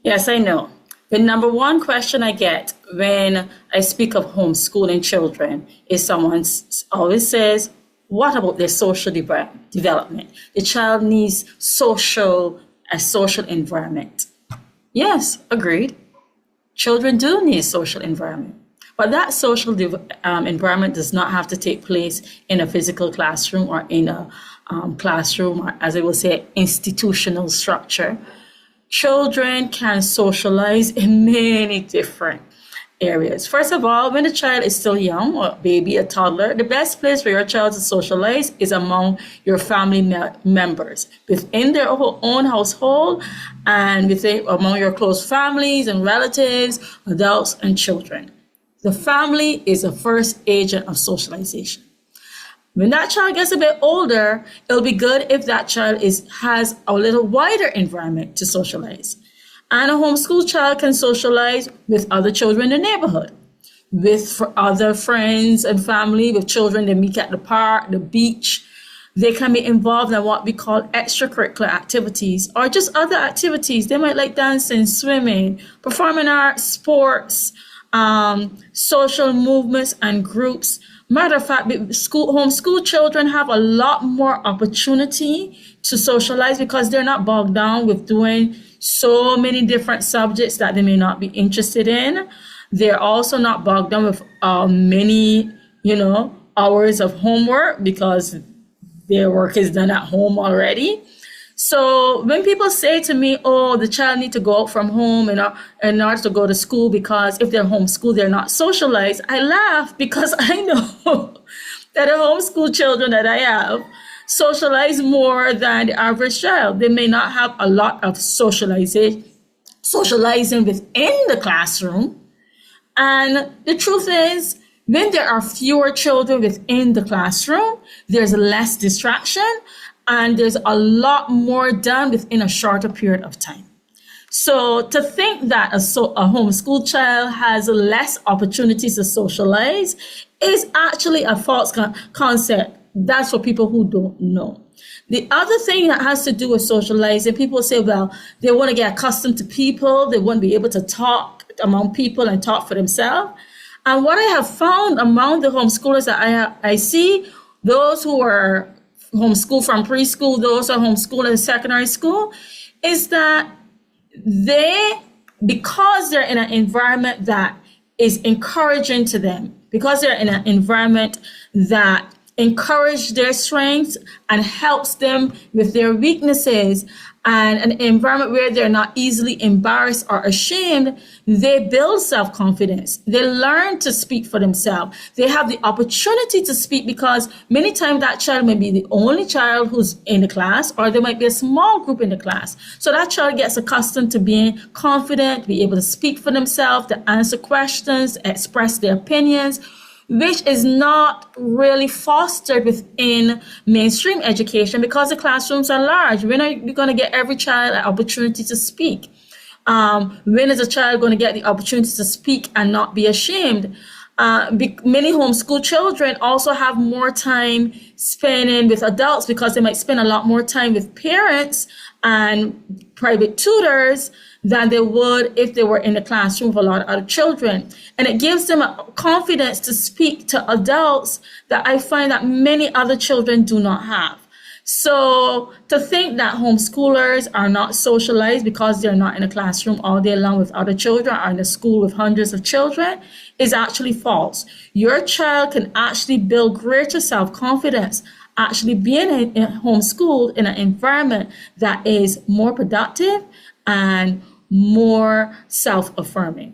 Yes, I know. The number one question I get when I speak of homeschooling children is someone always says, what about their social development? The child needs a social environment. Yes, agreed. Children do need social environment. But that social environment does not have to take place in a physical classroom or in a classroom, or as I will say, institutional structure. Children can socialize in many different areas. First of all, when a child is still young, or baby, a toddler, the best place for your child to socialize is among your family members, within their own household and among your close families and relatives, adults and children. The family is the first agent of socialization. When that child gets a bit older, it'll be good if that child has a little wider environment to socialize. And a homeschool child can socialize with other children in the neighborhood, with other friends and family, with children they meet at the park, the beach. They can be involved in what we call extracurricular activities or just other activities. They might like dancing, swimming, performing arts, sports, social movements and groups. Matter of fact, homeschool children have a lot more opportunity to socialize because they're not bogged down with doing so many different subjects that they may not be interested in. They're also not bogged down with many, hours of homework because their work is done at home already. So when people say to me, oh, the child need to go out from home in order to go to school because if they're homeschooled, they're not socialized, I laugh because I know that the homeschool children that I have socialize more than the average child. They may not have a lot of socializing within the classroom. And the truth is, when there are fewer children within the classroom, there's less distraction and there's a lot more done within a shorter period of time. So to think that a homeschool child has less opportunities to socialize is actually a false concept. That's for people who don't know. The other thing that has to do with socializing, people say, well, they want to get accustomed to people. They want to be able to talk among people and talk for themselves. And what I have found among the homeschoolers that I see, those who are homeschooled from preschool, those who are homeschooled in secondary school, is that because they're in an environment that is encouraging to them, because they're in an environment that encourages their strengths and helps them with their weaknesses, and an environment where they're not easily embarrassed or ashamed, they build self-confidence. They learn to speak for themselves. They have the opportunity to speak because many times that child may be the only child who's in the class, or there might be a small group in the class. So that child gets accustomed to being confident, to be able to speak for themselves, to answer questions, express their opinions, which is not really fostered within mainstream education because the classrooms are large. When are you going to get every child an opportunity to speak? When is a child going to get the opportunity to speak and not be ashamed? Many homeschool children also have more time spending with adults because they might spend a lot more time with parents and private tutors than they would if they were in the classroom with a lot of other children. And it gives them a confidence to speak to adults that I find that many other children do not have. So to think that homeschoolers are not socialized because they're not in a classroom all day long with other children or in a school with hundreds of children is actually false. Your child can actually build greater self-confidence actually being homeschooled in an environment that is more productive and more self-affirming.